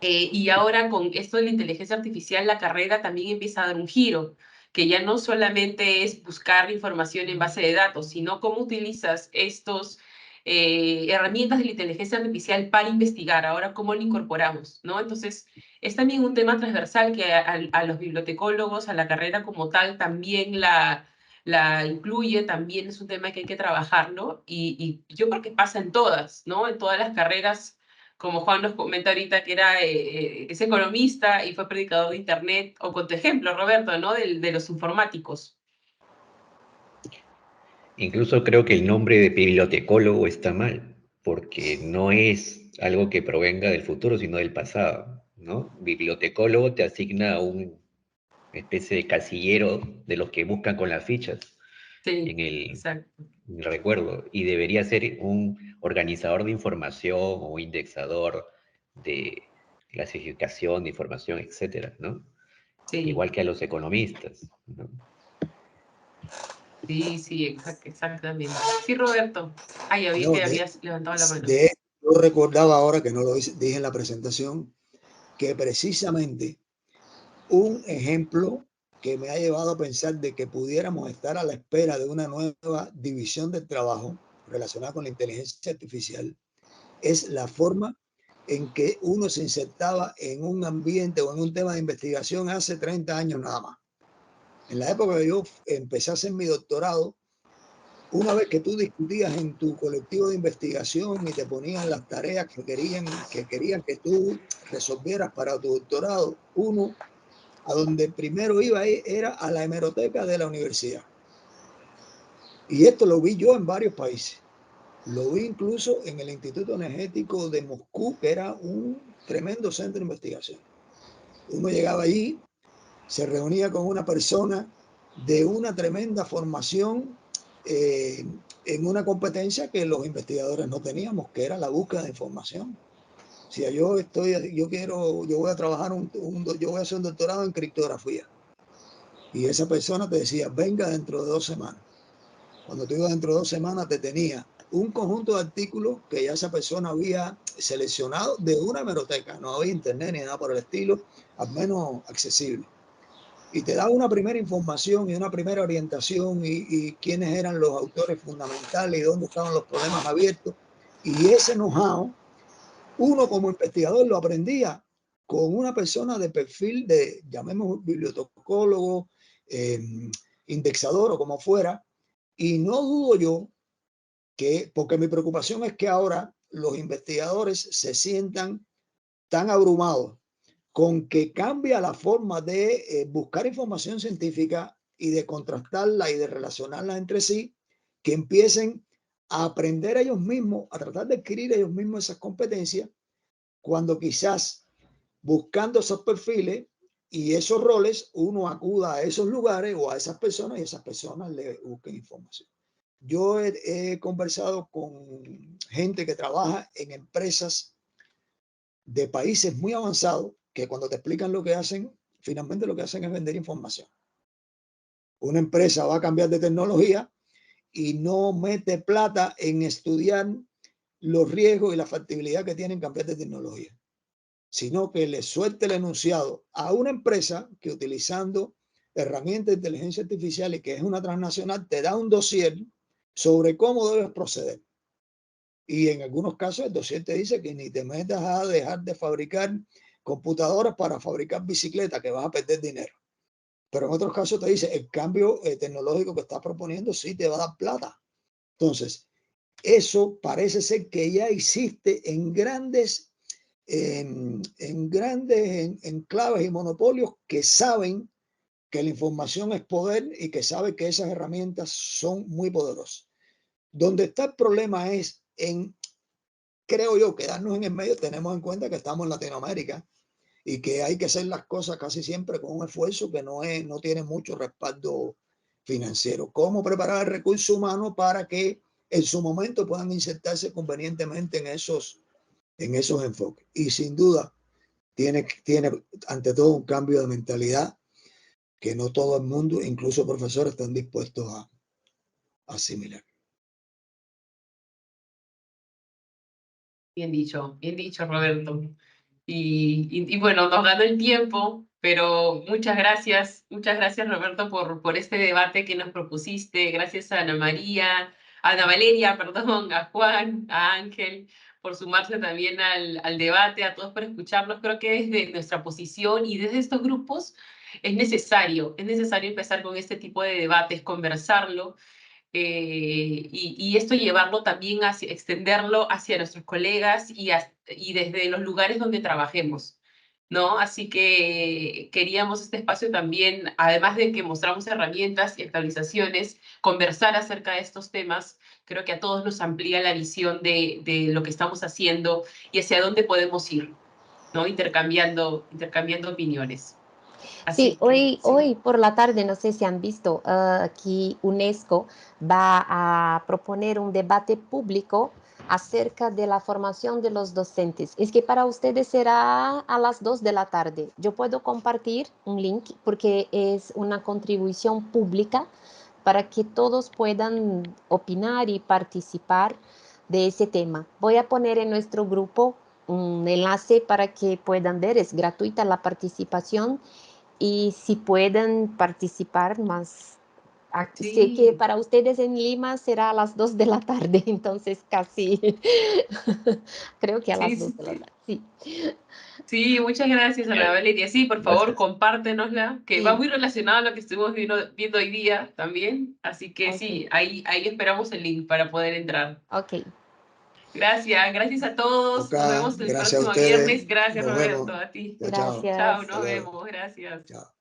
y ahora con esto de la inteligencia artificial, la carrera también empieza a dar un giro, que ya no solamente es buscar información en base de datos, sino cómo utilizas estos herramientas de la inteligencia artificial para investigar, ahora cómo lo incorporamos, ¿no? Entonces, es también un tema transversal que a los bibliotecólogos, a la carrera como tal, también la incluye, también es un tema que hay que trabajarlo, y yo creo que pasa en todas, ¿no? En todas las carreras, como Juan nos comenta ahorita, que es economista y fue predicador de internet, o con tu ejemplo, Roberto, ¿no? De los informáticos. Incluso creo que el nombre de bibliotecólogo está mal, porque no es algo que provenga del futuro, sino del pasado, ¿no? Bibliotecólogo te asigna a una especie de casillero de los que buscan con las fichas Sí, en el exacto. recuerdo, y debería ser un organizador de información o indexador de clasificación de información, etcétera, ¿no? Sí, Igual que a los economistas, ¿no? sí, exactamente. Sí, Roberto. Ay, ya vi No, que habías levantado la mano. yo recordaba ahora, que no lo dije en la presentación, que precisamente un ejemplo que me ha llevado a pensar de que pudiéramos estar a la espera de una nueva división del trabajo relacionada con la inteligencia artificial es la forma en que uno se insertaba en un ambiente o en un tema de investigación hace 30 años nada más. En la época que yo empecé a hacer mi doctorado, una vez que tú discutías en tu colectivo de investigación y te ponían las tareas que querían que tú resolvieras para tu doctorado, uno a donde primero iba era a la hemeroteca de la universidad. Y esto lo vi yo en varios países. Lo vi incluso en el Instituto Energético de Moscú, que era un tremendo centro de investigación. Uno llegaba allí, se reunía con una persona de una tremenda formación en una competencia que los investigadores no teníamos, que era la búsqueda de información. O sea, yo voy a trabajar, yo voy a hacer un doctorado en criptografía. Y esa persona te decía, venga dentro de 2 semanas. Cuando te iba dentro de 2 semanas, te tenía un conjunto de artículos que ya esa persona había seleccionado de una hemeroteca. No había internet ni nada por el estilo, al menos accesible. Y te daba una primera información y una primera orientación y quiénes eran los autores fundamentales y dónde estaban los problemas abiertos. Y ese know-how, uno como investigador lo aprendía con una persona de perfil de, llamemos bibliotecólogo, indexador o como fuera. Y no dudo yo que, porque mi preocupación es que ahora los investigadores se sientan tan abrumados con que cambia la forma de buscar información científica y de contrastarla y de relacionarla entre sí, que empiecen a aprender ellos mismos, a tratar de adquirir ellos mismos esas competencias, cuando quizás buscando esos perfiles y esos roles, uno acuda a esos lugares o a esas personas y esas personas le busquen información. Yo he conversado con gente que trabaja en empresas de países muy avanzados que cuando te explican lo que hacen, finalmente lo que hacen es vender información. Una empresa va a cambiar de tecnología y no mete plata en estudiar los riesgos y la factibilidad que tienen cambiar de tecnología, sino que le suelte el enunciado a una empresa que utilizando herramientas de inteligencia artificial y que es una transnacional, te da un dossier sobre cómo debes proceder. Y en algunos casos el dossier te dice que ni te metas a dejar de fabricar computadoras para fabricar bicicletas, que vas a perder dinero. Pero en otros casos te dice el cambio tecnológico que estás proponiendo sí te va a dar plata. Entonces, eso parece ser que ya existe en grandes enclaves y monopolios que saben que la información es poder y que saben que esas herramientas son muy poderosas. Donde está el problema es en, creo yo, quedarnos en el medio. Tenemos en cuenta que estamos en Latinoamérica y que hay que hacer las cosas casi siempre con un esfuerzo que no tiene mucho respaldo financiero. ¿Cómo preparar el recurso humano para que en su momento puedan insertarse convenientemente en esos enfoques? Y sin duda tiene ante todo un cambio de mentalidad que no todo el mundo, incluso profesores, están dispuestos a asimilar. Bien dicho, Roberto. Y bueno, nos ganó el tiempo, pero muchas gracias, Roberto, por este debate que nos propusiste. Gracias a Ana Valeria, perdón, a Juan, a Ángel, por sumarse también al debate, a todos por escucharnos. Creo que desde nuestra posición y desde estos grupos es necesario empezar con este tipo de debates, conversarlo. Y esto llevarlo también extenderlo hacia nuestros colegas y desde los lugares donde trabajemos, ¿no? Así que queríamos este espacio también, además de que mostramos herramientas y actualizaciones, conversar acerca de estos temas. Creo que a todos nos amplía la visión de lo que estamos haciendo y hacia dónde podemos ir, ¿no? Intercambiando opiniones. Sí, hoy por la tarde, no sé si han visto, aquí UNESCO va a proponer un debate público acerca de la formación de los docentes. Es que para ustedes será a las 2 de la tarde. Yo puedo compartir un link porque es una contribución pública para que todos puedan opinar y participar de ese tema. Voy a poner en nuestro grupo un enlace para que puedan ver, es gratuita la participación. Y si pueden participar más Sé que Sí, para ustedes en Lima será a las 2 de la tarde, entonces casi, creo que a las sí, 2 sí, de la sí. tarde, sí. Sí, muchas gracias, Ana Valeria. Sí, por favor, Gracias. compártenosla, que va Sí, muy relacionado a lo que estuvimos viendo hoy día también. Así que ok, sí, ahí esperamos el link para poder entrar. ok. Gracias a todos. Ok, Nos vemos el gracias a próximo ustedes. viernes. Gracias, Nos Roberto, vemos. a ti. Chao, chao. Chao, Gracias. Hasta nos luego. vemos. Gracias. Chao.